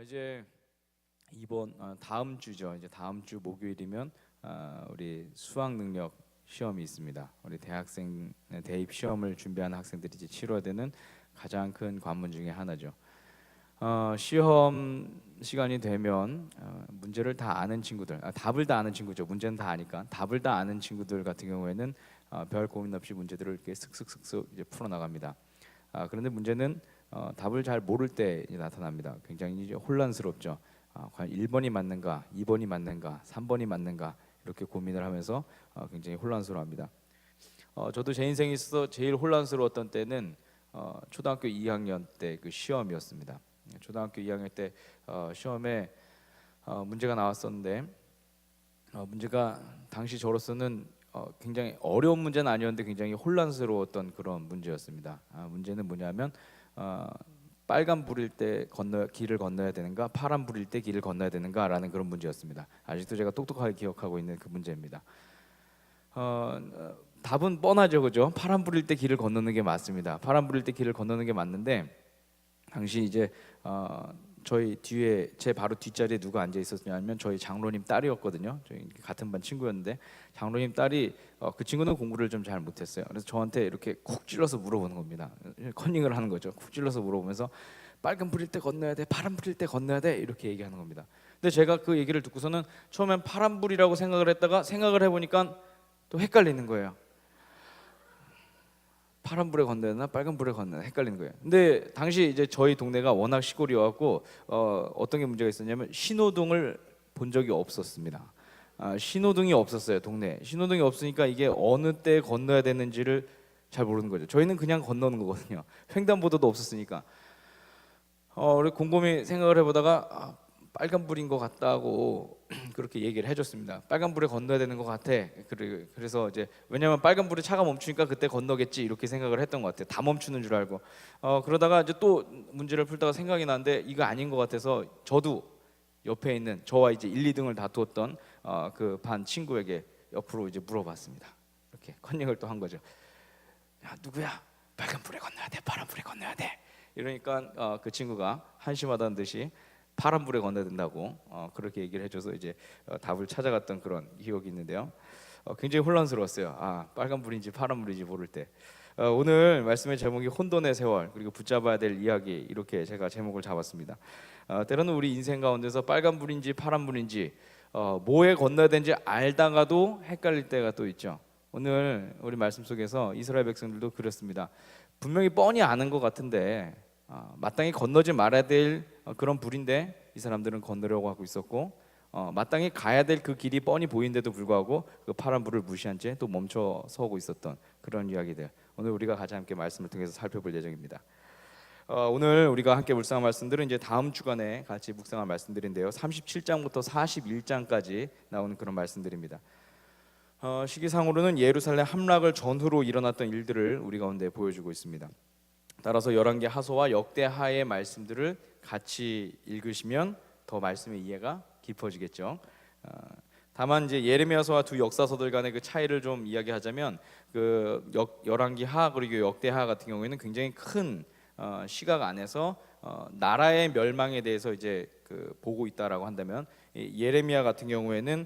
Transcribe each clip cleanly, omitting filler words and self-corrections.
이제 이번 다음 주죠. 이제 다음 주 목요일이면 우리 수학 능력 시험이 있습니다. 우리 대학생 대입 시험을 준비하는 학생들이 이제 치러야 되는 가장 큰 관문 중에 하나죠. 시험 시간이 되면 문제를 다 아는 친구들, 답을 다 아는 친구죠. 문제는 다 아니까 답을 다 아는 친구들 같은 경우에는 별 고민 없이 문제들을 이렇게 슥슥슥슥 이제 풀어 나갑니다. 그런데 문제는 답을 잘 모를 때 이제 나타납니다. 굉장히 이제 혼란스럽죠. 과연 1번이 맞는가, 2번이 맞는가, 3번이 맞는가 이렇게 고민을 하면서 굉장히 혼란스러워합니다. 저도 제 인생에 있어서 제일 혼란스러웠던 때는 초등학교 2학년 때 그 시험이었습니다. 초등학교 2학년 때 시험에 문제가 나왔었는데 문제가 당시 저로서는 굉장히 어려운 문제는 아니었는데 굉장히 혼란스러웠던 그런 문제였습니다. 문제는 뭐냐면 빨간 불일 때 길을 건너야 되는가, 파란 불일 때 길을 건너야 되는가라는 그런 문제였습니다. 아직도 제가 똑똑하게 기억하고 있는 그 문제입니다. 답은 뻔하죠, 그죠? 파란 불일 때 길을 건너는 게 맞습니다. 파란 불일 때 길을 건너는 게 맞는데 당시 이제 저희 뒤에 제 바로 뒷자리에 누가 앉아 있었냐면 저희 장로님 딸이었거든요. 저희 같은 반 친구였는데 장로님 딸이 그 친구는 공부를 좀 잘 못했어요. 그래서 저한테 이렇게 콕 찔러서 물어보는 겁니다. 컨닝을 하는 거죠. 콕 찔러서 물어보면서 빨간 불일 때 건너야 돼, 파란 불일 때 건너야 돼 이렇게 얘기하는 겁니다. 근데 제가 그 얘기를 듣고서는 처음엔 파란 불이라고 생각을 했다가 생각을 해보니까 또 헷갈리는 거예요. 파란 불에 건너야 되나 빨간 불에 건너야 되나 헷갈리는 거예요. 근데 당시 이제 저희 동네가 워낙 시골이어갖고 어떤 게 문제가 있었냐면 신호등을 본 적이 없었습니다. 신호등이 없었어요, 동네에. 신호등이 없으니까 이게 어느 때 건너야 되는지를 잘 모르는 거죠. 저희는 그냥 건너는 거거든요. 횡단보도도 없었으니까. 우리 곰곰이 생각을 해보다가 빨간불인 것 같다고 그렇게 얘기를 해줬습니다. 빨간불에 건너야 되는 것 같아. 그래서 이제 왜냐면 빨간불에 차가 멈추니까 그때 건너겠지 이렇게 생각을 했던 것 같아요. 다 멈추는 줄 알고. 그러다가 이제 또 문제를 풀다가 생각이 나는데 이거 아닌 것 같아서 저도 옆에 있는 저와 이제 1, 2등을 다투었던 그 반 친구에게 옆으로 이제 물어봤습니다. 이렇게 컨닝을 또 한 거죠. 야, 누구야? 빨간불에 건너야 돼. 파란불에 건너야 돼. 이러니까 그 친구가 한심하다는 듯이 파란불에 건너야 된다고 그렇게 얘기를 해줘서 이제 답을 찾아갔던 그런 기억이 있는데요. 굉장히 혼란스러웠어요. 빨간불인지 파란불인지 모를 때. 오늘 말씀의 제목이 혼돈의 세월 그리고 붙잡아야 될 이야기 이렇게 제가 제목을 잡았습니다. 때로는 우리 인생 가운데서 빨간불인지 파란불인지 뭐에 건너야 되는지 알다가도 헷갈릴 때가 또 있죠. 오늘 우리 말씀 속에서 이스라엘 백성들도 그렇습니다. 분명히 뻔히 아는 것 같은데 마땅히 건너지 말아야 될 그런 불인데 이 사람들은 건너려고 하고 있었고 마땅히 가야 될 그 길이 뻔히 보이는데도 불구하고 그 파란 불을 무시한 채 또 멈춰 서고 있었던 그런 이야기들 오늘 우리가 같이 함께 말씀을 통해서 살펴볼 예정입니다. 오늘 우리가 함께 묵상할 말씀들은 이제 다음 주간에 같이 묵상할 말씀들인데요. 37장부터 41장까지 나오는 그런 말씀들입니다. 시기상으로는 예루살렘 함락을 전후로 일어났던 일들을 우리 가운데 보여주고 있습니다. 따라서 열왕기 하소와 역대하의 말씀들을 같이 읽으시면 더 말씀의 이해가 깊어지겠죠. 다만 이제 예레미야서와 두 역사서들 간의 그 차이를 좀 이야기하자면 그 열왕기 하 그리고 역대하 같은 경우에는 굉장히 큰 시각 안에서 나라의 멸망에 대해서 이제 그 보고 있다라고 한다면 예레미야 같은 경우에는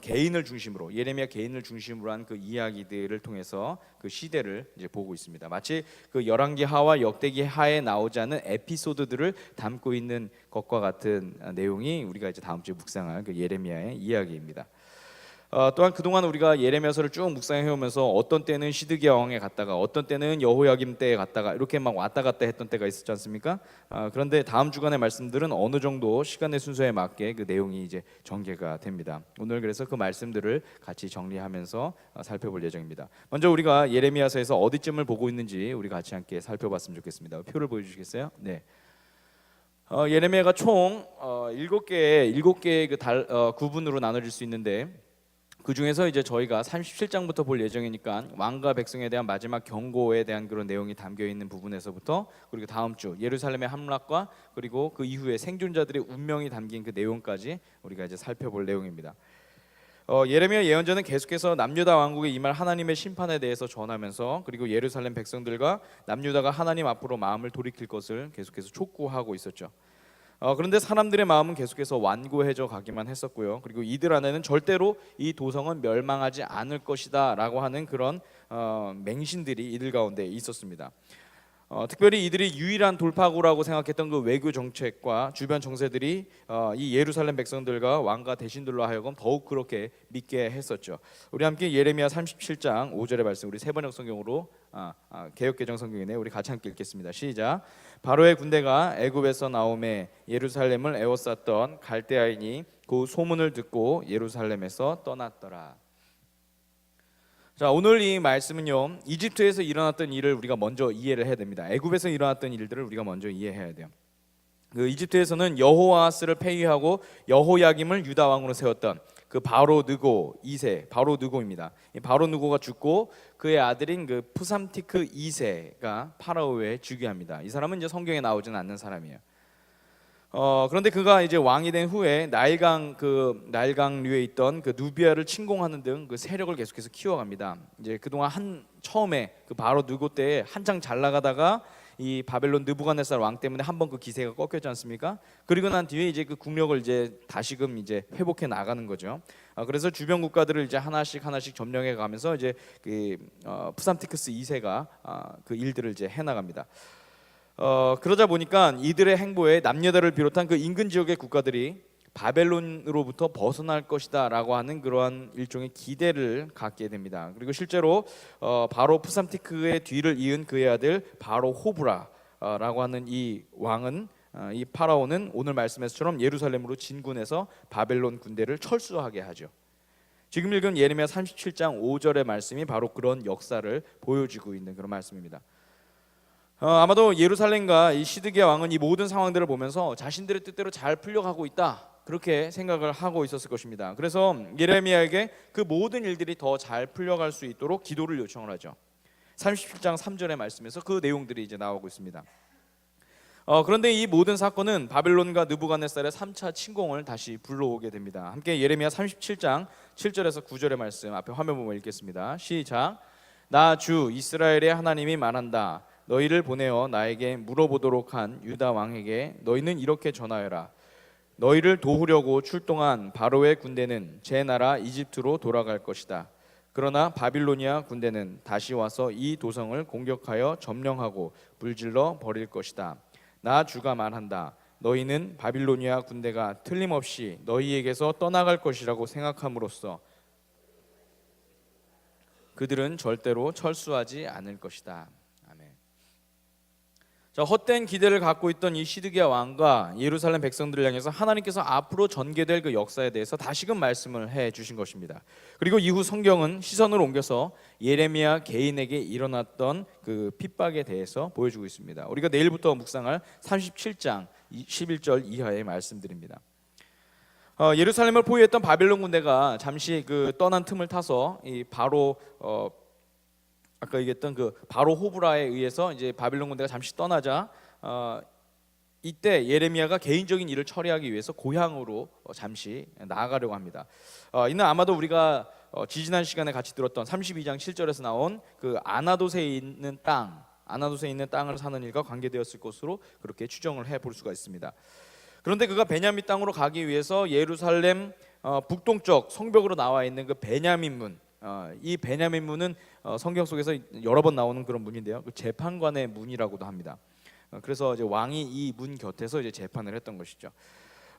개인을 중심으로 예레미야 개인을 중심으로 한 그 이야기들을 통해서 그 시대를 이제 보고 있습니다. 마치 그 열왕기 하와 역대기 하에 나오지 않은 에피소드들을 담고 있는 것과 같은 내용이 우리가 이제 다음 주에 묵상할 그 예레미야의 이야기입니다. 또한 그동안 우리가 예레미야서를 쭉 묵상해 오면서 어떤 때는 시드기야 왕에 갔다가 어떤 때는 여호야김 때에 갔다가 이렇게 막 왔다 갔다 했던 때가 있었지 않습니까? 그런데 다음 주간의 말씀들은 어느 정도 시간의 순서에 맞게 그 내용이 이제 전개가 됩니다. 오늘 그래서 그 말씀들을 같이 정리하면서 살펴볼 예정입니다. 먼저 우리가 예레미야서에서 어디쯤을 보고 있는지 우리 같이 함께 살펴봤으면 좋겠습니다. 표를 보여주시겠어요? 네. 예레미야가 총 7개의 그 구분으로 나눠질 수 있는데 그 중에서 이제 저희가 37장부터 볼 예정이니까 왕과 백성에 대한 마지막 경고에 대한 그런 내용이 담겨 있는 부분에서부터 그리고 다음 주 예루살렘의 함락과 그리고 그 이후에 생존자들의 운명이 담긴 그 내용까지 우리가 이제 살펴볼 내용입니다. 예레미야 예언자는 계속해서 남유다 왕국에 임할 하나님의 심판에 대해서 전하면서 그리고 예루살렘 백성들과 남유다가 하나님 앞으로 마음을 돌이킬 것을 계속해서 촉구하고 있었죠. 그런데 사람들의 마음은 계속해서 완고해져 가기만 했었고요. 그리고 이들 안에는 절대로 이 도성은 멸망하지 않을 것이다라고 하는 그런 맹신들이 이들 가운데 있었습니다. 특별히 이들이 유일한 돌파구라고 생각했던 그 외교 정책과 주변 정세들이 이 예루살렘 백성들과 왕과 대신들로 하여금 더욱 그렇게 믿게 했었죠. 우리 함께 예레미야 37장 5절의 말씀, 우리 세번역 성경으로 개역개정 성경이네, 우리 같이 함께 읽겠습니다. 시작. 바로의 군대가 애굽에서 나오매 예루살렘을 에워쌌던 갈대아인이 그 소문을 듣고 예루살렘에서 떠났더라. 자, 오늘 이 말씀은요, 이집트에서 일어났던 일을 우리가 먼저 이해를 해야 됩니다. 애굽에서 일어났던 일들을 우리가 먼저 이해해야 돼요. 그 이집트에서는 여호아스를 폐위하고 여호야김을 유다 왕으로 세웠던 그 바로 느고 2세, 바로 느고입니다. 이 바로 느고가 죽고 그의 아들인 그 푸삼티크 2세가 파라오에 즉위합니다. 이 사람은 이제 성경에 나오지는 않는 사람이에요. 그런데 그가 이제 왕이 된 후에 나일강류에 있던 그 누비아를 침공하는 등 그 세력을 계속해서 키워갑니다. 이제 그동안 처음에 그 바로 느고 때에 한창 잘 나가다가 이 바벨론 느부갓네살 왕 때문에 한번 그 기세가 꺾였지 않습니까? 그리고 난 뒤에 이제 그 국력을 이제 다시금 이제 회복해 나가는 거죠. 그래서 주변 국가들을 이제 하나씩 점령해 가면서 이제 그 푸삼티크스 2세가 그 일들을 이제 해 나갑니다. 그러자 보니까 이들의 행보에 남유다를 비롯한 그 인근 지역의 국가들이 바벨론으로부터 벗어날 것이다라고 하는 그러한 일종의 기대를 갖게 됩니다. 그리고 실제로 바로 푸삼티크의 뒤를 이은 그의 아들 바로 호브라라고 하는 이 왕은 이 파라오는 오늘 말씀에서처럼 예루살렘으로 진군해서 바벨론 군대를 철수하게 하죠. 지금 읽은 예레미야 37장 5절의 말씀이 바로 그런 역사를 보여주고 있는 그런 말씀입니다. 아마도 예루살렘과 이 시드기야 왕은 이 모든 상황들을 보면서 자신들의 뜻대로 잘 풀려가고 있다, 그렇게 생각을 하고 있었을 것입니다. 그래서 예레미야에게 그 모든 일들이 더 잘 풀려갈 수 있도록 기도를 요청을 하죠. 37장 3절의 말씀에서 그 내용들이 이제 나오고 있습니다. 그런데 이 모든 사건은 바벨론과 느부갓네살의 3차 침공을 다시 불러오게 됩니다. 함께 예레미야 37장 7절에서 9절의 말씀 앞에 화면 보면 읽겠습니다. 시작. 나 주 이스라엘의 하나님이 말한다. 너희를 보내어 나에게 물어보도록 한 유다 왕에게 너희는 이렇게 전하여라. 너희를 도우려고 출동한 바로의 군대는 제 나라 이집트로 돌아갈 것이다. 그러나 바빌로니아 군대는 다시 와서 이 도성을 공격하여 점령하고 불질러 버릴 것이다. 나 주가 말한다. 너희는 바빌로니아 군대가 틀림없이 너희에게서 떠나갈 것이라고 생각함으로써 그들은 절대로 철수하지 않을 것이다. 자, 헛된 기대를 갖고 있던 이 시드기야 왕과 예루살렘 백성들을 향해서 하나님께서 앞으로 전개될 그 역사에 대해서 다시금 말씀을 해 주신 것입니다. 그리고 이후 성경은 시선을 옮겨서 예레미야 개인에게 일어났던 그 핍박에 대해서 보여주고 있습니다. 우리가 내일부터 묵상할 37장 11절 이하의 말씀드립니다. 예루살렘을 포위했던 바벨론 군대가 잠시 그 떠난 틈을 타서 이 바로 아까 얘기했던 그 바로 호브라에 의해서 이제 바빌론 군대가 잠시 떠나자 이때 예레미야가 개인적인 일을 처리하기 위해서 고향으로 잠시 나아가려고 합니다. 이는 아마도 우리가 지지난 시간에 같이 들었던 32장 7절에서 나온 그 아나돗에 있는 땅을 사는 일과 관계되었을 것으로 그렇게 추정을 해볼 수가 있습니다. 그런데 그가 베냐민 땅으로 가기 위해서 예루살렘 북동쪽 성벽으로 나와 있는 그 베냐민 문, 이 베냐민 문은 성경 속에서 여러 번 나오는 그런 문인데요. 그 재판관의 문이라고도 합니다. 그래서 이제 왕이 이 문 곁에서 이제 재판을 했던 것이죠.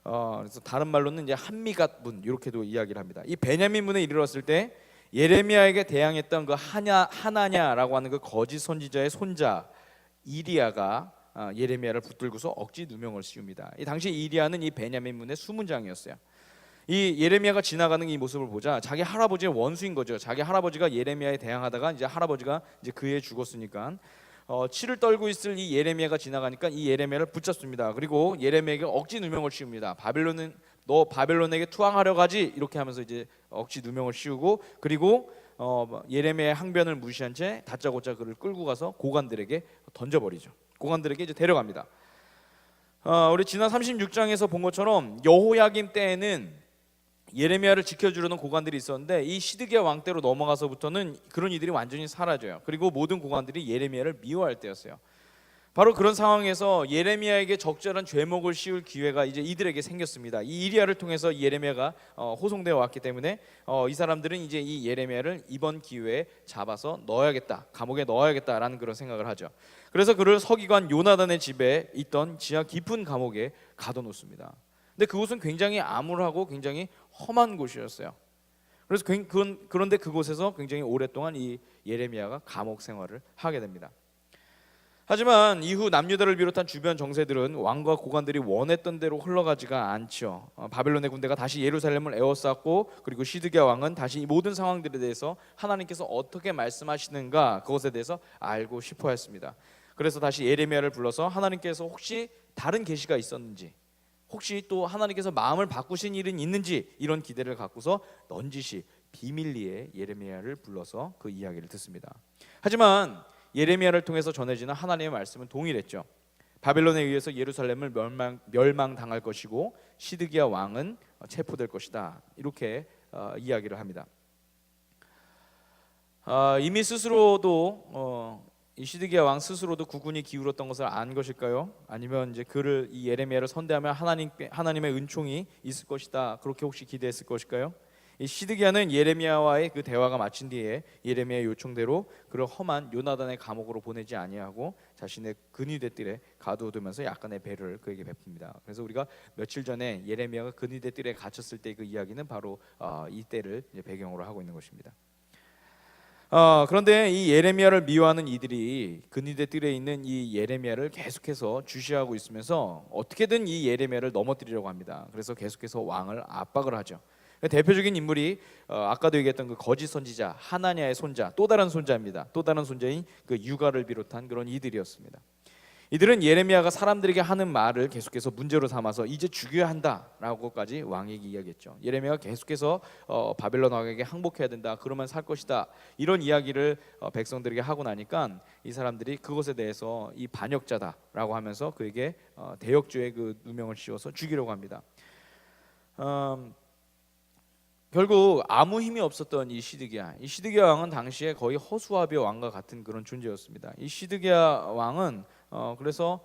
그래서 다른 말로는 이제 한미갓 문 이렇게도 이야기를 합니다. 이 베냐민 문에 이르렀을 때 예레미야에게 대항했던 그 하나냐라고 하는 그 거짓 선지자의 손자 이리야가 예레미야를 붙들고서 억지 누명을 씌웁니다. 이 당시 이리야는 이 베냐민 문의 수문장이었어요. 이 예레미야가 지나가는 이 모습을 보자 자기 할아버지의 원수인 거죠. 자기 할아버지가 예레미야에 대항하다가 이제 할아버지가 이제 그해 죽었으니까 치를 떨고 있을 이 예레미야가 지나가니까 이 예레미야를 붙잡습니다. 그리고 예레미야에게 억지 누명을 씌웁니다. 너 바벨론에게 투항하려 가지, 이렇게 하면서 이제 억지 누명을 씌우고, 그리고 예레미야의 항변을 무시한 채 다짜고짜 그를 끌고 가서 고관들에게 던져버리죠. 고관들에게 이제 데려갑니다. 우리 지난 36장에서 본 것처럼 여호야김 때에는 예레미야를 지켜주려는 고관들이 있었는데 이 시드기야 왕 때로 넘어가서부터는 그런 이들이 완전히 사라져요. 그리고 모든 고관들이 예레미야를 미워할 때였어요. 바로 그런 상황에서 예레미야에게 적절한 죄목을 씌울 기회가 이제 이들에게 생겼습니다. 이 이리야를 통해서 예레미야가 호송되어 왔기 때문에 이 사람들은 이제 이 예레미야를 이번 기회에 잡아서 넣어야겠다, 감옥에 넣어야겠다라는 그런 생각을 하죠. 그래서 그를 서기관 요나단의 집에 있던 지하 깊은 감옥에 가둬놓습니다. 근데 그곳은 굉장히 암울하고 굉장히 험한 곳이었어요. 그래서 그런데 그곳에서 굉장히 오랫동안 이 예레미야가 감옥 생활을 하게 됩니다. 하지만 이후 남유다를 비롯한 주변 정세들은 왕과 고관들이 원했던 대로 흘러가지가 않죠. 바벨론의 군대가 다시 예루살렘을 에워쌌고, 그리고 시드기야 왕은 다시 이 모든 상황들에 대해서 하나님께서 어떻게 말씀하시는가 그것에 대해서 알고 싶어 했습니다. 그래서 다시 예레미야를 불러서 하나님께서 혹시 다른 계시가 있었는지, 혹시 또 하나님께서 마음을 바꾸신 일은 있는지, 이런 기대를 갖고서 넌지시 비밀리에 예레미야를 불러서 그 이야기를 듣습니다. 하지만 예레미야를 통해서 전해지는 하나님의 말씀은 동일했죠. 바벨론에 의해서 예루살렘을 멸망당할 것이고 시드기야 왕은 체포될 것이다, 이렇게 이야기를 합니다. 이미 스스로도 이 시드기야 왕 스스로도 국군이 기울었던 것을 안 것일까요? 아니면 이제 그를, 이 예레미야를 선대하면 하나님의 은총이 있을 것이다, 그렇게 혹시 기대했을 것일까요? 이 시드기야는 예레미야와의 그 대화가 마친 뒤에 예레미야의 요청대로 그를 험한 요나단의 감옥으로 보내지 아니하고 자신의 근위대 뜰에 가두어두면서 약간의 배려를 그에게 베풉니다. 그래서 우리가 며칠 전에 예레미야가 근위대 뜰에 갇혔을 때 그 이야기는 바로 이 때를 이제 배경으로 하고 있는 것입니다. 그런데 이 예레미야를 미워하는 이들이 근위대 뜰에 있는 이 예레미야를 계속해서 주시하고 있으면서 어떻게든 이 예레미야를 넘어뜨리려고 합니다. 그래서 계속해서 왕을 압박을 하죠. 대표적인 인물이 아까도 얘기했던 그 거짓 선지자 하나냐의 손자, 또 다른 손자입니다. 또 다른 손자인 그 유가를 비롯한 그런 이들이었습니다. 이들은 예레미야가 사람들에게 하는 말을 계속해서 문제로 삼아서 이제 죽여야 한다라고까지 왕에게 이야기했죠. 예레미야가 계속해서 바벨론 왕에게 항복해야 된다, 그러면 살 것이다, 이런 이야기를 백성들에게 하고 나니까 이 사람들이 그것에 대해서 이 반역자다라고 하면서 그에게 대역죄의 그 누명을 씌워서 죽이려고 합니다. 결국 아무 힘이 없었던 이 시드기야 왕은 당시에 거의 허수아비의 왕과 같은 그런 존재였습니다. 이 시드기야 왕은 그래서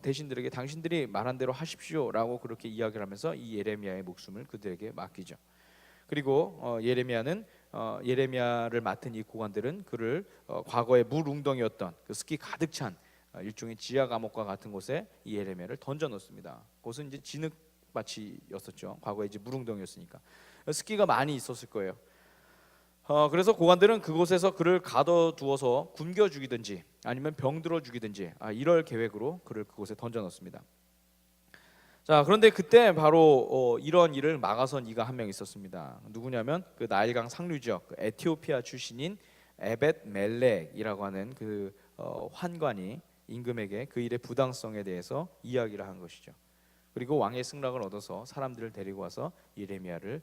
대신들에게 당신들이 말한 대로 하십시오라고 그렇게 이야기를 하면서 이 예레미야의 목숨을 그들에게 맡기죠. 그리고 예레미야를 맡은 이 고관들은 그를 과거의 물웅덩이였던 그 습기 가득 찬 일종의 지하 감옥과 같은 곳에 이 예레미야를 던져 넣습니다. 그것은 이제 진흙밭이었었죠. 과거에 이제 물웅덩이였으니까 습기가 많이 있었을 거예요. 그래서 고관들은 그곳에서 그를 가둬두어서 굶겨 죽이든지 아니면 병들어 죽이든지 이럴 계획으로 그를 그곳에 던져 넣습니다. 자, 그런데 그때 바로 이런 일을 막아선 이가 한 명 있었습니다. 누구냐면 그 나일강 상류 지역 그 에티오피아 출신인 에벳 멜렉이라고 하는 그 환관이 임금에게 그 일의 부당성에 대해서 이야기를 한 것이죠. 그리고 왕의 승낙을 얻어서 사람들을 데리고 와서 예레미야를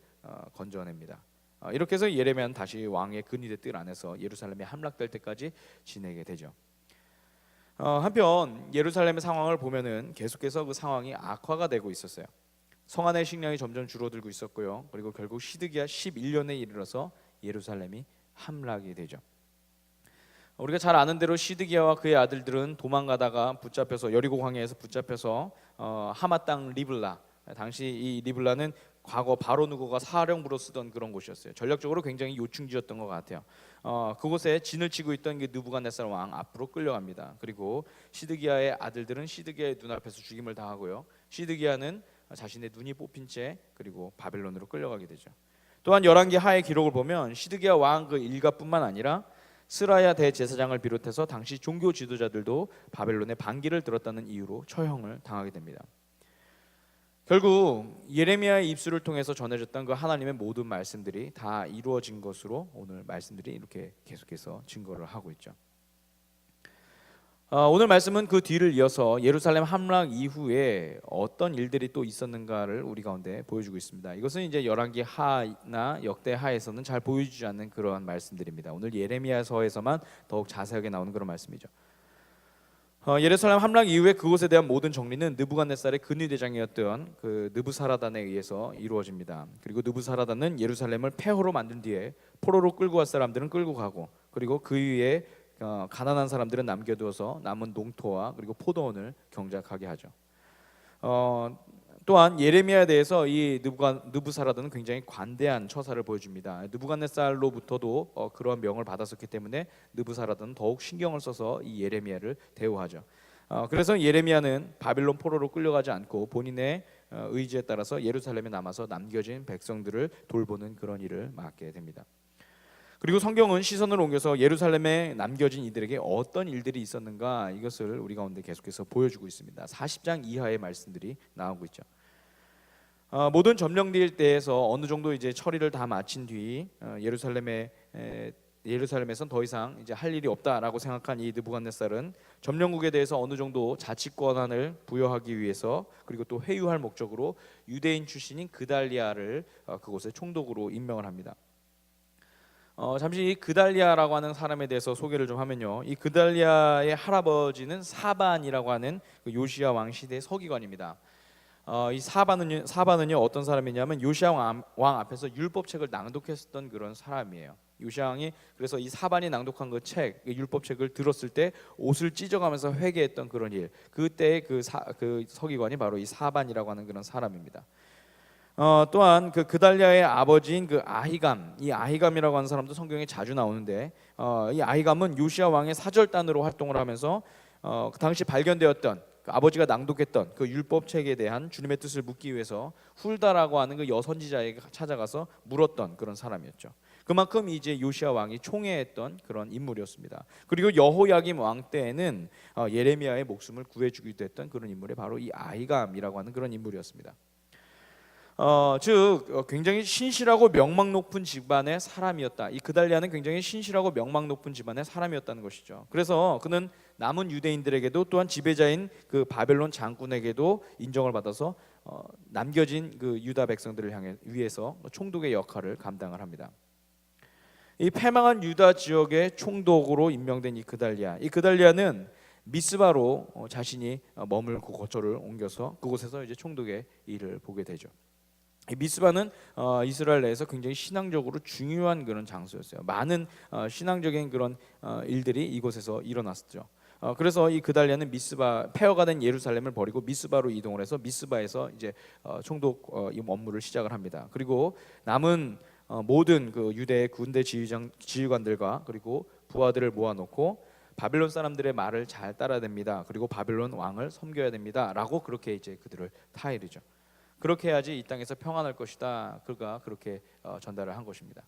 건져냅니다. 이렇게 해서 예레미야는 다시 왕의 근위대 뜰 안에서 예루살렘에 함락될 때까지 지내게 되죠. 한편 예루살렘의 상황을 보면은 계속해서 그 상황이 악화가 되고 있었어요. 성안의 식량이 점점 줄어들고 있었고요. 그리고 결국 시드기야 11년에 이르러서 예루살렘이 함락이 되죠. 우리가 잘 아는 대로 시드기야와 그의 아들들은 도망가다가 붙잡혀서 여리고 광야에서 붙잡혀서 하마 땅 리블라, 당시 이 리블라는 과거 바로 누고가 사령부로 쓰던 그런 곳이었어요. 전략적으로 굉장히 요충지였던 것 같아요. 그곳에 진을 치고 있던 그 느부갓네살 왕 앞으로 끌려갑니다. 그리고 시드기야의 아들들은 시드기야의 눈앞에서 죽임을 당하고요. 시드기야는 자신의 눈이 뽑힌 채 그리고 바벨론으로 끌려가게 되죠. 또한 열왕기 하의 기록을 보면 시드기야 왕 그 일가뿐만 아니라 스라야 대제사장을 비롯해서 당시 종교 지도자들도 바벨론의 반기를 들었다는 이유로 처형을 당하게 됩니다. 결국 예레미야의 입술을 통해서 전해졌던 그 하나님의 모든 말씀들이 다 이루어진 것으로 오늘 말씀들이 이렇게 계속해서 증거를 하고 있죠. 오늘 말씀은 그 뒤를 이어서 예루살렘 함락 이후에 어떤 일들이 또 있었는가를 우리 가운데 보여주고 있습니다. 이것은 이제 열왕기 하나 역대 하에서는 잘 보여주지 않는 그러한 말씀들입니다. 오늘 예레미야서에서만 더욱 자세하게 나오는 그런 말씀이죠. 예루살렘 함락 이후에 그곳에 대한 모든 정리는 느부갓네살의 근위대장이었던 그 느부사라단에 의해서 이루어집니다. 그리고 느부사라단은 예루살렘을 폐허로 만든 뒤에 포로로 끌고 갈 사람들은 끌고 가고, 그리고 그 위에 가난한 사람들은 남겨두어서 남은 농토와 그리고 포도원을 경작하게 하죠. 또한 예레미야에 대해서 이 느부사라든은 굉장히 관대한 처사를 보여줍니다. 느부갓네살로부터도 그러한 명을 받았었기 때문에 느부사라든은 더욱 신경을 써서 이 예레미야를 대우하죠. 그래서 예레미야는 바빌론 포로로 끌려가지 않고 본인의 의지에 따라서 예루살렘에 남아서 남겨진 백성들을 돌보는 그런 일을 맡게 됩니다. 그리고 성경은 시선을 옮겨서 예루살렘에 남겨진 이들에게 어떤 일들이 있었는가, 이것을 우리 가운데 계속해서 보여주고 있습니다. 40장 이하의 말씀들이 나오고 있죠. 모든 점령될 때에서 어느 정도 이제 처리를 다 마친 뒤 예루살렘에선 더 이상 이제 할 일이 없다라고 생각한 이 느부갓네살은 점령국에 대해서 어느 정도 자치 권한을 부여하기 위해서, 그리고 또 회유할 목적으로 유대인 출신인 그달리아를 그곳의 총독으로 임명을 합니다. 잠시 이 그달리아라고 하는 사람에 대해서 소개를 좀 하면요, 이 그달리아의 할아버지는 사반이라고 하는 그 요시야 왕 시대의 서기관입니다. 이 사반은요 어떤 사람이냐면 요시야 왕 앞에서 율법책을 낭독했었던 그런 사람이에요. 요시야 왕이 그래서 이 사반이 낭독한 그 책, 율법책을 들었을 때 옷을 찢어가면서 회개했던 그런 일, 그때의 그 서기관이 바로 이 사반이라고 하는 그런 사람입니다. 또한 그 그달리아의 아버지인 그 아히감, 이 아히감이라고 하는 사람도 성경에 자주 나오는데, 이 아히감은 요시야 왕의 사절단으로 활동을 하면서 그 당시 발견되었던 그 아버지가 낭독했던 그 율법책에 대한 주님의 뜻을 묻기 위해서 훌다라고 하는 그 여선지자에게 찾아가서 물었던 그런 사람이었죠. 그만큼 이제 요시야 왕이 총애했던 그런 인물이었습니다. 그리고 여호야김 왕 때에는 예레미야의 목숨을 구해주기도 했던 그런 인물이 바로 이 아히감이라고 하는 그런 인물이었습니다. 즉 굉장히 신실하고 명망 높은 집안의 사람이었다. 이 그달리아는 굉장히 신실하고 명망 높은 집안의 사람이었다는 것이죠. 그래서 그는 남은 유대인들에게도 또한 지배자인 그 바벨론 장군에게도 인정을 받아서 남겨진 그 유다 백성들을 위해서 총독의 역할을 감당을 합니다. 이 패망한 유다 지역의 총독으로 임명된 이 그달리아는 미스바로 자신이 머물고 거처를 옮겨서 그곳에서 이제 총독의 일을 보게 되죠. 미스바는 이스라엘 내에서 굉장히 신앙적으로 중요한 그런 장소였어요. 많은 신앙적인 그런 일들이 이곳에서 일어났었죠. 그래서 이 그달리아는 폐허가 된 예루살렘을 버리고 미스바로 이동을 해서 미스바에서 이제 총독 이 업무를 시작을 합니다. 그리고 남은 모든 그 유대의 군대 지휘관들과 그리고 부하들을 모아놓고 바벨론 사람들의 말을 잘 따라야 됩니다. 그리고 바벨론 왕을 섬겨야 됩니다.라고 그렇게 이제 그들을 타이르죠. 그렇게 해야지 이 땅에서 평안할 것이다. 그가 그렇게 전달을 한 것입니다.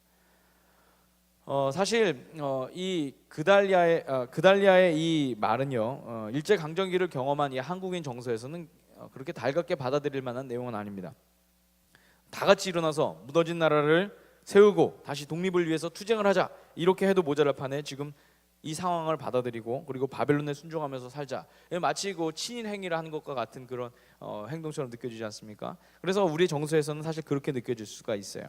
사실 이 그달리아의 이 말은요, 일제 강점기를 경험한 이 한국인 정서에서는 그렇게 달갑게 받아들일 만한 내용은 아닙니다. 다 같이 일어나서 무너진 나라를 세우고 다시 독립을 위해서 투쟁을 하자, 이렇게 해도 모자랄 판에 지금 이 상황을 받아들이고 그리고 바벨론에 순종하면서 살자, 마치 그 친인 행위를 하는 것과 같은 그런 행동처럼 느껴지지 않습니까? 그래서 우리 정서에서는 사실 그렇게 느껴질 수가 있어요.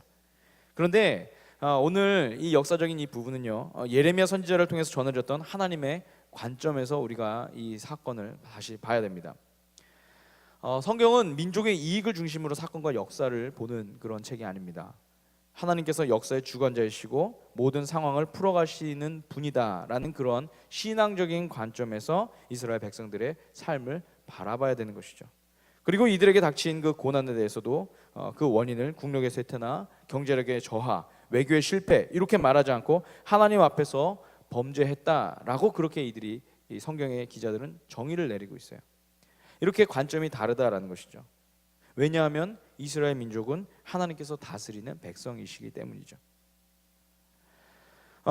그런데 오늘 이 역사적인 이 부분은요, 예레미야 선지자를 통해서 전해졌던 하나님의 관점에서 우리가 이 사건을 다시 봐야 됩니다. 성경은 민족의 이익을 중심으로 사건과 역사를 보는 그런 책이 아닙니다. 하나님께서 역사의 주관자이시고 모든 상황을 풀어가시는 분이다라는 그런 신앙적인 관점에서 이스라엘 백성들의 삶을 바라봐야 되는 것이죠. 그리고 이들에게 닥친 그 고난에 대해서도 그 원인을 국력의 쇠퇴나 경제력의 저하, 외교의 실패 이렇게 말하지 않고 하나님 앞에서 범죄했다라고 그렇게 이 성경의 기자들은 정의를 내리고 있어요. 이렇게 관점이 다르다라는 것이죠. 왜냐하면 이스라엘 민족은 하나님께서 다스리는 백성이시기 때문이죠.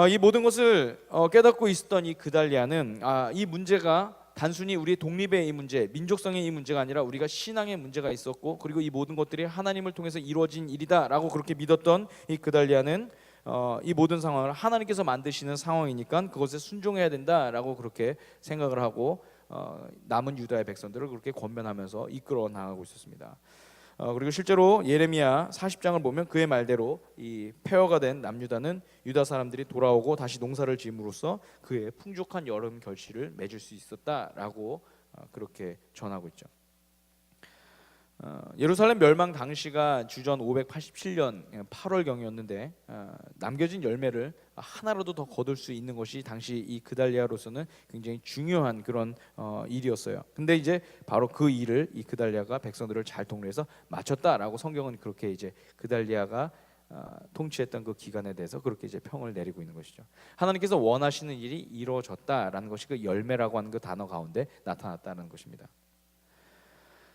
이 모든 것을 깨닫고 있었던 이 그달리아는 이 문제가 단순히 우리의 독립의 이 문제, 민족성의 이 문제가 아니라 우리가 신앙의 문제가 있었고, 그리고 이 모든 것들이 하나님을 통해서 이루어진 일이다라고 그렇게 믿었던 이 그달리아는 이 모든 상황을 하나님께서 만드시는 상황이니까 그것에 순종해야 된다라고 그렇게 생각을 하고 남은 유다의 백성들을 그렇게 권면하면서 이끌어 나가고 있었습니다. 그리고 실제로 예레미야 40장을 보면 그의 말대로 이 폐허가 된 남유다는 유다 사람들이 돌아오고 다시 농사를 지음으로써 그의 풍족한 여름 결실을 맺을 수 있었다라고 그렇게 전하고 있죠. 예루살렘 멸망 당시가 주전 587년 8월경이었는데 남겨진 열매를 하나라도 더 거둘 수 있는 것이 당시 이 그달리아로서는 굉장히 중요한 그런 일이었어요. 근데 이제 바로 그 일을 이 그달리아가 백성들을 잘 통일해서 마쳤다라고 성경은 그렇게 이제 그달리아가 통치했던 그 기간에 대해서 그렇게 이제 평을 내리고 있는 것이죠. 하나님께서 원하시는 일이 이루어졌다라는 것이 그 열매라고 하는 그 단어 가운데 나타났다는 것입니다.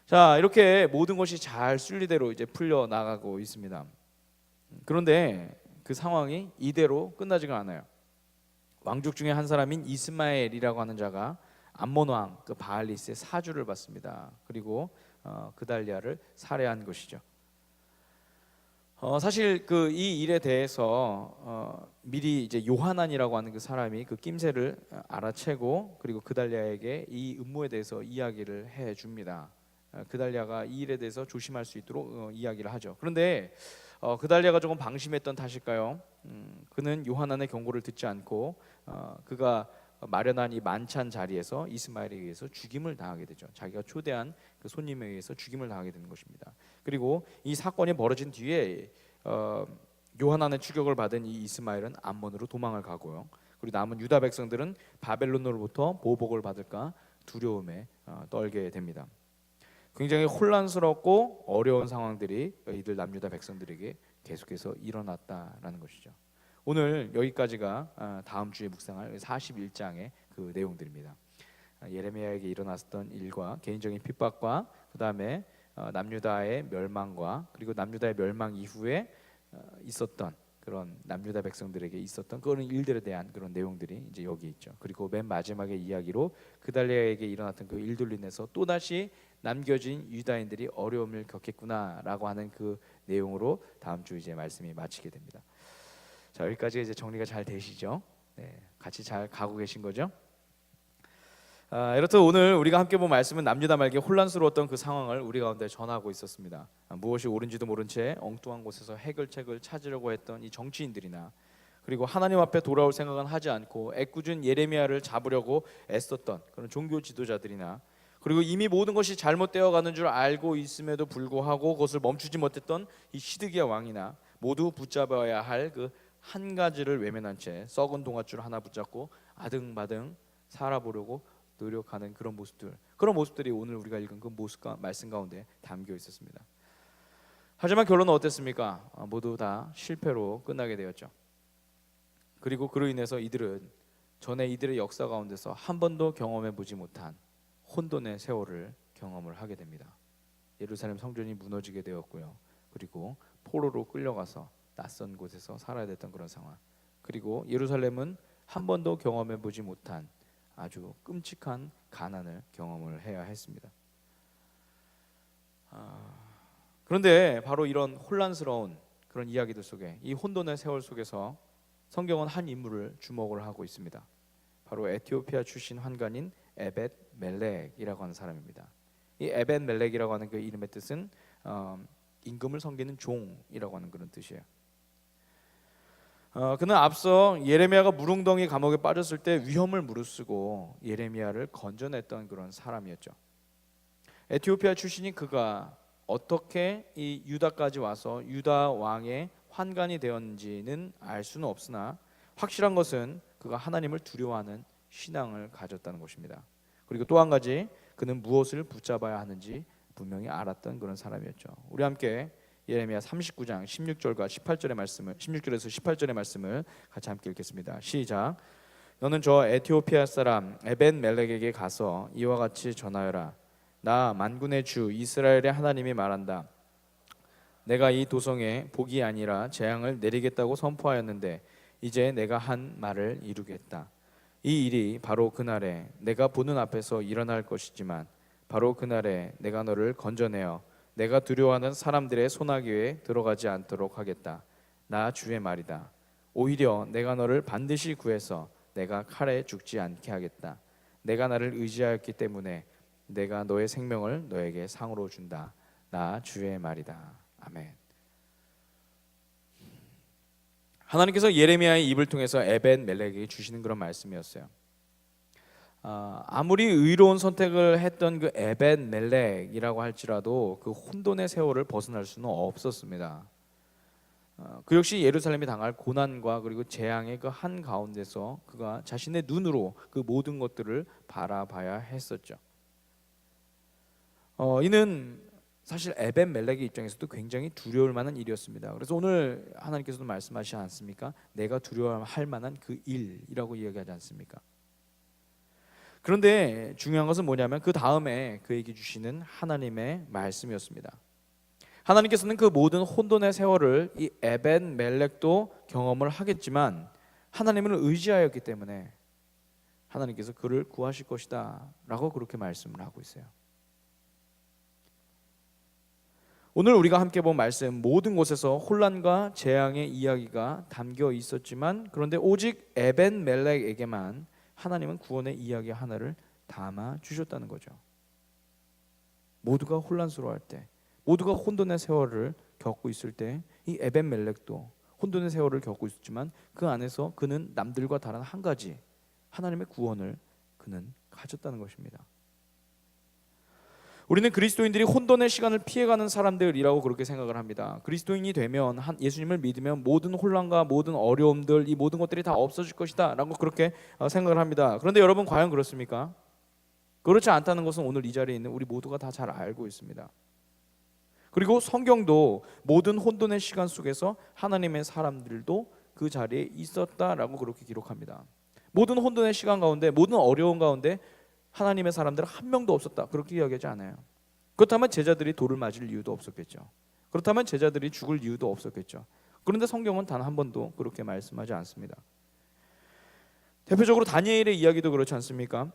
자, 이렇게 모든 것이 잘 순리대로 이제 풀려 나가고 있습니다. 그런데 그 상황이 이대로 끝나지가 않아요. 왕족 중에 한 사람인 이스마엘이라고 하는 자가 암몬 왕 그 바알리스의 사주를 받습니다. 그리고 그달리아를 살해한 것이죠. 사실 그 이 일에 대해서 미리 이제 요하난이라고 하는 그 사람이 그 낌새를 알아채고 그리고 그달리아에게 이 음모에 대해서 이야기를 해 줍니다. 그달리아가 이 일에 대해서 조심할 수 있도록 이야기를 하죠. 그런데 그달리아가 조금 방심했던 탓일까요? 그는 요하난의 경고를 듣지 않고 그가 마련한 이 만찬 자리에서 이스마엘에 의해서 죽임을 당하게 되죠. 자기가 초대한 그 손님에 의해서 죽임을 당하게 되는 것입니다. 그리고 이 사건이 벌어진 뒤에 요하난의 추격을 받은 이 이스마엘은 암몬으로 도망을 가고요. 그리고 남은 유다 백성들은 바벨론으로부터 보복을 받을까 두려움에 떨게 됩니다. 굉장히 혼란스럽고 어려운 상황들이 이들 남유다 백성들에게 계속해서 일어났다라는 것이죠. 오늘 여기까지가 다음 주에 묵상할 41장의 그 내용들입니다. 예레미야에게 일어났던 일과 개인적인 핍박과 그 다음에 남유다의 멸망과 그리고 남유다의 멸망 이후에 있었던 그런 남유다 백성들에게 있었던 그런 일들에 대한 그런 내용들이 이제 여기 있죠. 그리고 맨 마지막의 이야기로 그달리아에게 일어났던 그 일들로 인해서 또 다시 남겨진 유다인들이 어려움을 겪겠구나라고 하는 그 내용으로 다음 주 이제 말씀이 마치게 됩니다. 자, 여기까지 이제 정리가 잘 되시죠? 네, 같이 잘 가고 계신 거죠? 이렇듯 오늘 우리가 함께 본 말씀은 남유다 말기에 혼란스러웠던 그 상황을 우리 가운데 전하고 있었습니다. 무엇이 옳은지도 모른 채 엉뚱한 곳에서 해결책을 찾으려고 했던 이 정치인들이나 그리고 하나님 앞에 돌아올 생각은 하지 않고 애꿎은 예레미야를 잡으려고 애썼던 그런 종교 지도자들이나 그리고 이미 모든 것이 잘못되어 가는 줄 알고 있음에도 불구하고 그것을 멈추지 못했던 이 시드기야 왕이나 모두 붙잡아야 할 그 한 가지를 외면한 채 썩은 동아줄 하나 붙잡고 아등바등 살아보려고 노력하는 그런 모습들이 오늘 우리가 읽은 그 모습과 말씀 가운데 담겨 있었습니다. 하지만 결론은 어땠습니까? 모두 다 실패로 끝나게 되었죠. 그리고 그로 인해서 이들은 전에 이들의 역사 가운데서 한 번도 경험해 보지 못한 혼돈의 세월을 경험을 하게 됩니다. 예루살렘 성전이 무너지게 되었고요. 그리고 포로로 끌려가서 낯선 곳에서 살아야 됐던 그런 상황. 그리고 예루살렘은 한 번도 경험해 보지 못한 아주 끔찍한 가난을 경험을 해야 했습니다. 그런데 바로 이런 혼란스러운 그런 이야기들 속에 이 혼돈의 세월 속에서 성경은 한 인물을 주목을 하고 있습니다. 바로 에티오피아 출신 환관인 에벳 멜렉이라고 하는 사람입니다. 이 에벳 멜렉이라고 하는 그 이름의 뜻은 임금을 섬기는 종이라고 하는 그런 뜻이에요. 그는 앞서 예레미야가 무릉덩이 감옥에 빠졌을 때 위험을 무릅쓰고 예레미야를 건져냈던 그런 사람이었죠. 에티오피아 출신인 그가 어떻게 이 유다까지 와서 유다 왕의 환관이 되었는지는 알 수는 없으나 확실한 것은 그가 하나님을 두려워하는 신앙을 가졌다는 것입니다. 그리고 또 한 가지, 그는 무엇을 붙잡아야 하는지 분명히 알았던 그런 사람이었죠. 우리 함께 예레미야 39장 16절과 18절의 말씀을 16절에서 18절의 말씀을 같이 함께 읽겠습니다. 시작. 너는 저 에티오피아 사람 에벳 멜렉에게 가서 이와 같이 전하여라. 나 만군의 주 이스라엘의 하나님이 말한다. 내가 이 도성에 복이 아니라 재앙을 내리겠다고 선포하였는데 이제 내가 한 말을 이루겠다. 이 일이 바로 그날에 내가 보는 앞에서 일어날 것이지만 바로 그날에 내가 너를 건져내어 내가 두려워하는 사람들의 소나기에 들어가지 않도록 하겠다. 나 주의 말이다. 오히려 내가 너를 반드시 구해서 내가 칼에 죽지 않게 하겠다. 내가 나를 의지하였기 때문에 내가 너의 생명을 너에게 상으로 준다. 나 주의 말이다. 아멘. 하나님께서 예레미야의 입을 통해서 에벳 멜렉에게 주시는 그런 말씀이었어요. 아무리 의로운 선택을 했던 그 에벤 멜렉이라고 할지라도 그 혼돈의 세월을 벗어날 수는 없었습니다. 그 역시 예루살렘이 당할 고난과 그리고 재앙의 그 한 가운데서 그가 자신의 눈으로 그 모든 것들을 바라봐야 했었죠. 이는 사실 에벤 멜렉의 입장에서도 굉장히 두려울 만한 일이었습니다. 그래서 오늘 하나님께서도 말씀하시지 않습니까? 내가 두려워할 만한 그 일이라고 이야기하지 않습니까? 그런데 중요한 것은 뭐냐면 그 다음에 그에게 주시는 하나님의 말씀이었습니다. 하나님께서는 그 모든 혼돈의 세월을 이 에벤 멜렉도 경험을 하겠지만 하나님을 의지하였기 때문에 하나님께서 그를 구하실 것이다 라고 그렇게 말씀을 하고 있어요. 오늘 우리가 함께 본 말씀, 모든 곳에서 혼란과 재앙의 이야기가 담겨 있었지만 그런데 오직 에벤 멜렉에게만 하나님은 구원의 이야기 하나를 담아 주셨다는 거죠. 모두가 혼란스러워할 때, 모두가 혼돈의 세월을 겪고 있을 때 이 에벤 멜렉도 혼돈의 세월을 겪고 있었지만 그 안에서 그는 남들과 다른 한 가지 하나님의 구원을 그는 가졌다는 것입니다. 우리는 그리스도인들이 혼돈의 시간을 피해가는 사람들이라고 그렇게 생각을 합니다. 그리스도인이 되면 예수님을 믿으면 모든 혼란과 모든 어려움들, 이 모든 것들이 다 없어질 것이다 라고 그렇게 생각을 합니다. 그런데 여러분 과연 그렇습니까? 그렇지 않다는 것은 오늘 이 자리에 있는 우리 모두가 다 잘 알고 있습니다. 그리고 성경도 모든 혼돈의 시간 속에서 하나님의 사람들도 그 자리에 있었다라고 그렇게 기록합니다. 모든 혼돈의 시간 가운데, 모든 어려움 가운데 하나님의 사람들은 한 명도 없었다 그렇게 이야기하지 않아요. 그렇다면 제자들이 돌을 맞을 이유도 없었겠죠. 그렇다면 제자들이 죽을 이유도 없었겠죠. 그런데 성경은 단 한 번도 그렇게 말씀하지 않습니다. 대표적으로 다니엘의 이야기도 그렇지 않습니까?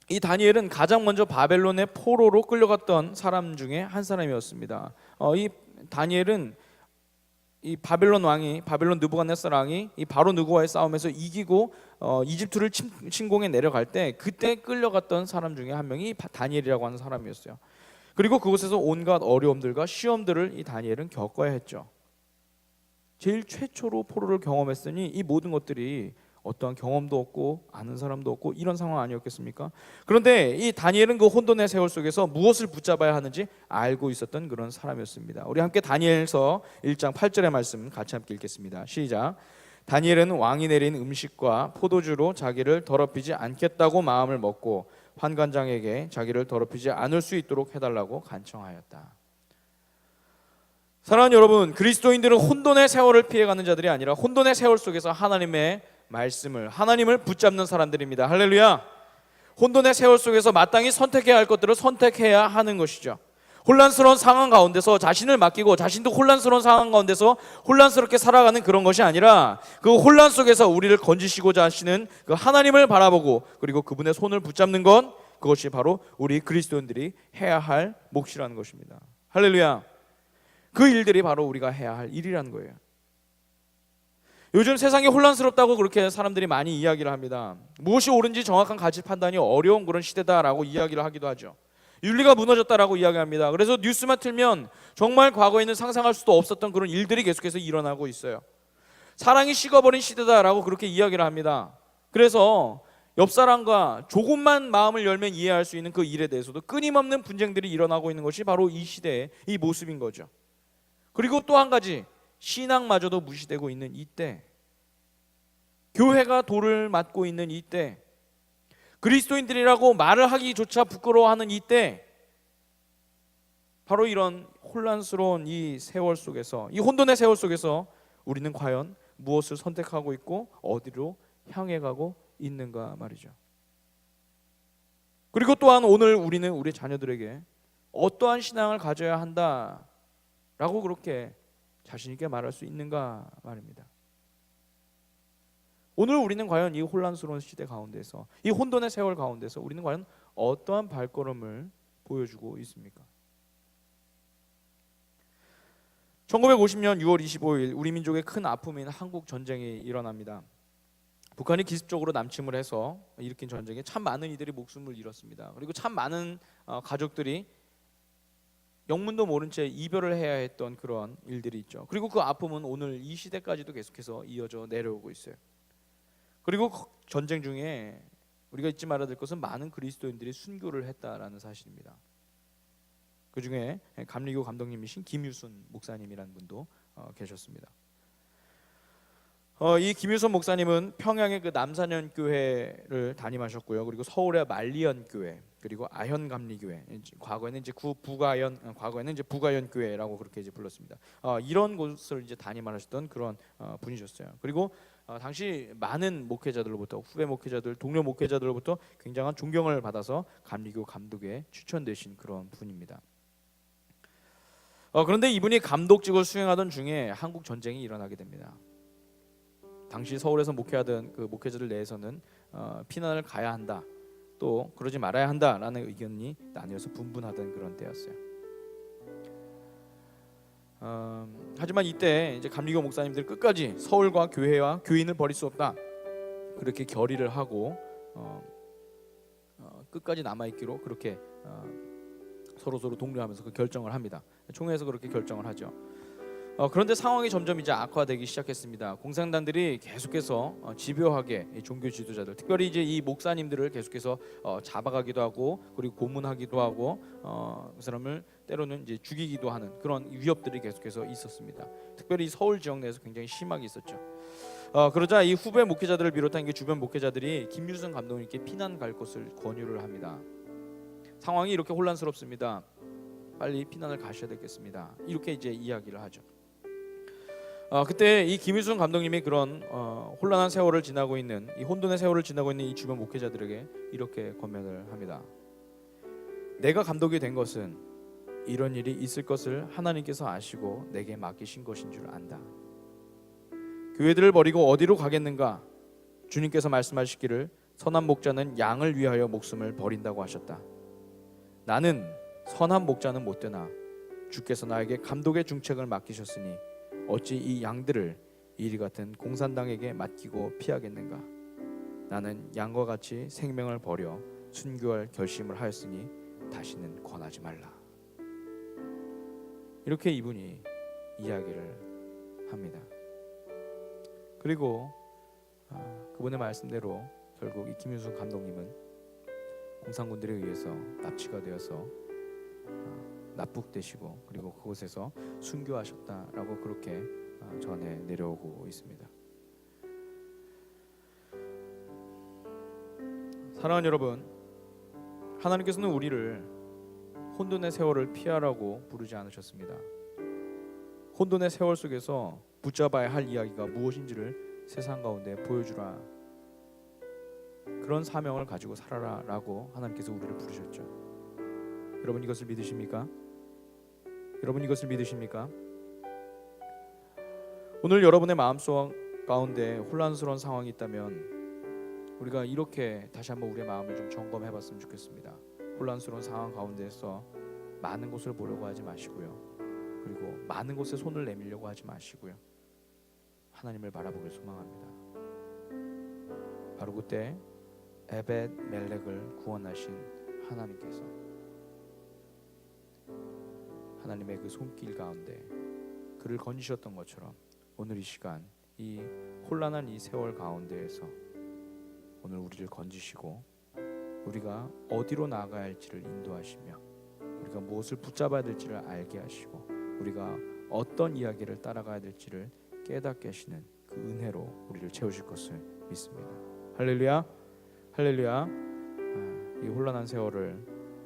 이 다니엘은 가장 먼저 바벨론의 포로로 끌려갔던 사람 중에 한 사람이었습니다. 이 다니엘은 이 바벨론 느부갓네살 왕이 이 바로 누구와의 싸움에서 이기고 이집트를 침공해 내려갈 때 그때 끌려갔던 사람 중에 한 명이 다니엘이라고 하는 사람이었어요. 그리고 그곳에서 온갖 어려움들과 시험들을 이 다니엘은 겪어야 했죠. 제일 최초로 포로를 경험했으니 이 모든 것들이 어떠한 경험도 없고 아는 사람도 없고 이런 상황 아니었겠습니까? 그런데 이 다니엘은 그 혼돈의 세월 속에서 무엇을 붙잡아야 하는지 알고 있었던 그런 사람이었습니다. 우리 함께 다니엘서 1장 8절의 말씀 같이 함께 읽겠습니다. 시작. 다니엘은 왕이 내린 음식과 포도주로 자기를 더럽히지 않겠다고 마음을 먹고 환관장에게 자기를 더럽히지 않을 수 있도록 해달라고 간청하였다. 사랑하는 여러분, 그리스도인들은 혼돈의 세월을 피해가는 자들이 아니라 혼돈의 세월 속에서 하나님의 말씀을, 하나님을 붙잡는 사람들입니다. 할렐루야. 혼돈의 세월 속에서 마땅히 선택해야 할 것들을 선택해야 하는 것이죠. 혼란스러운 상황 가운데서 자신을 맡기고 자신도 혼란스러운 상황 가운데서 혼란스럽게 살아가는 그런 것이 아니라 그 혼란 속에서 우리를 건지시고자 하시는 그 하나님을 바라보고 그리고 그분의 손을 붙잡는 것, 그것이 바로 우리 그리스도인들이 해야 할 몫이라는 것입니다. 할렐루야. 그 일들이 바로 우리가 해야 할 일이라는 거예요. 요즘 세상이 혼란스럽다고 그렇게 사람들이 많이 이야기를 합니다. 무엇이 옳은지 정확한 가치 판단이 어려운 그런 시대다라고 이야기를 하기도 하죠. 윤리가 무너졌다라고 이야기합니다. 그래서 뉴스만 틀면 정말 과거에는 상상할 수도 없었던 그런 일들이 계속해서 일어나고 있어요. 사랑이 식어버린 시대다라고 그렇게 이야기를 합니다. 그래서 옆 사람과 조금만 마음을 열면 이해할 수 있는 그 일에 대해서도 끊임없는 분쟁들이 일어나고 있는 것이 바로 이 시대의 이 모습인 거죠. 그리고 또 한 가지, 신앙마저도 무시되고 있는 이때, 교회가 돌을 맞고 있는 이때, 그리스도인들이라고 말을 하기조차 부끄러워하는 이때, 바로 이런 혼란스러운 이 세월 속에서, 이 혼돈의 세월 속에서 우리는 과연 무엇을 선택하고 있고 어디로 향해 가고 있는가 말이죠. 그리고 또한 오늘 우리는 우리 자녀들에게 어떠한 신앙을 가져야 한다라고 그렇게 자신 있게 말할 수 있는가 말입니다. 오늘 우리는 과연 이 혼란스러운 시대 가운데서, 이 혼돈의 세월 가운데서 우리는 과연 어떠한 발걸음을 보여주고 있습니까? 1950년 6월 25일 우리 민족의 큰 아픔인 한국 전쟁이 일어납니다. 북한이 기습적으로 남침을 해서 일으킨 전쟁에 참 많은 이들이 목숨을 잃었습니다. 그리고 참 많은 가족들이 영문도 모른 채 이별을 해야 했던 그런 일들이 있죠. 그리고 그 아픔은 오늘 이 시대까지도 계속해서 이어져 내려오고 있어요. 그리고 전쟁 중에 우리가 잊지 말아야 될 것은 많은 그리스도인들이 순교를 했다라는 사실입니다. 그 중에 감리교 감독님이신 김유순 목사님이라는 분도 계셨습니다. 이 김유선 목사님은 평양의 그 남산현 교회를 담임하셨고요. 그리고 서울의 만리현 교회, 그리고 아현 감리교회, 과거에는 이제 과거에는 이제 부가현 교회라고 그렇게 이제 불렀습니다. 이런 곳을 이제 담임하셨던 그런 분이셨어요. 그리고 당시 많은 목회자들로부터, 후배 목회자들, 동료 목회자들로부터 굉장한 존경을 받아서 감리교 감독에 추천되신 그런 분입니다. 그런데 이분이 감독직을 수행하던 중에 한국 전쟁이 일어나게 됩니다. 당시 서울에서 목회하던 그 목회자들 내에서는 피난을 가야 한다, 또 그러지 말아야 한다라는 의견이 나뉘어서 분분하던 그런 때였어요. 하지만 이때 이제 감리교 목사님들 끝까지 서울과 교회와 교인을 버릴 수 없다, 그렇게 결의를 하고 끝까지 남아있기로 그렇게 서로 독려하면서 그 결정을 합니다. 총회에서 그렇게 결정을 하죠. 그런데 상황이 점점 이제 악화되기 시작했습니다. 공산당들이 계속해서 집요하게 종교 지도자들, 특별히 이제 이 목사님들을 계속해서 잡아가기도 하고, 그리고 고문하기도 하고, 그 사람을 때로는 이제 죽이기도 하는 그런 위협들이 계속해서 있었습니다. 특별히 서울 지역 내에서 굉장히 심하게 있었죠. 그러자 이 후배 목회자들을 비롯한 그 주변 목회자들이 김유선 감독님께 피난 갈 것을 권유를 합니다. 상황이 이렇게 혼란스럽습니다. 빨리 피난을 가셔야 되겠습니다. 이렇게 이제 이야기를 하죠. 그때 이 김유순 감독님이 그런 혼란한 세월을 지나고 있는, 이 혼돈의 세월을 지나고 있는 이 주변 목회자들에게 이렇게 권면을 합니다. 내가 감독이 된 것은 이런 일이 있을 것을 하나님께서 아시고 내게 맡기신 것인 줄 안다. 교회들을 버리고 어디로 가겠는가? 주님께서 말씀하시기를 선한 목자는 양을 위하여 목숨을 버린다고 하셨다. 나는 선한 목자는 못 되나 주께서 나에게 감독의 중책을 맡기셨으니 어찌 이 양들을 이리 같은 공산당에게 맡기고 피하겠는가? 나는 양과 같이 생명을 버려 순교할 결심을 하였으니 다시는 권하지 말라. 이렇게 이분이 이야기를 합니다. 그리고 그분의 말씀대로 결국 이 김윤순 감독님은 공산군들에 의해서 납치가 되어서 납북되시고, 그리고 그곳에서 순교하셨다라고 그렇게 전해 내려오고 있습니다. 사랑하는 여러분, 하나님께서는 우리를 혼돈의 세월을 피하라고 부르지 않으셨습니다. 혼돈의 세월 속에서 붙잡아야 할 이야기가 무엇인지를 세상 가운데 보여주라, 그런 사명을 가지고 살아라 라고 하나님께서 우리를 부르셨죠. 여러분 이것을 믿으십니까? 여러분 이것을 믿으십니까? 오늘 여러분의 마음속 가운데 혼란스러운 상황이 있다면 우리가 이렇게 다시 한번 우리의 마음을 좀 점검해 봤으면 좋겠습니다. 혼란스러운 상황 가운데서 많은 곳을 보려고 하지 마시고요, 그리고 많은 곳에 손을 내밀려고 하지 마시고요, 하나님을 바라보길 소망합니다. 바로 그때 에벳 멜렉을 구원하신 하나님께서 하나님의 그 손길 가운데 그를 건지셨던 것처럼 오늘 이 시간, 이 혼란한 이 세월 가운데에서 오늘 우리를 건지시고 우리가 어디로 나아가야 할지를 인도하시며 우리가 무엇을 붙잡아야 될지를 알게 하시고 우리가 어떤 이야기를 따라가야 될지를 깨닫게 하시는 그 은혜로 우리를 채우실 것을 믿습니다. 할렐루야, 할렐루야. 이 혼란한 세월을,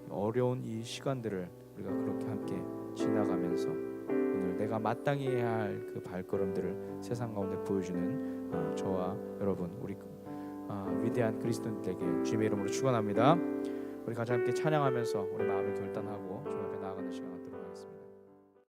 어려운 이 시간들을 우리가 그렇게 함께 지나가면서 오늘 내가 마땅히 해야 할 그 발걸음들을 세상 가운데 보여주는 저와 여러분, 우리 위대한 그리스도인들에게 주님의 이름으로 축원합니다. 우리 같이 함께 찬양하면서 우리 마음을 결단하고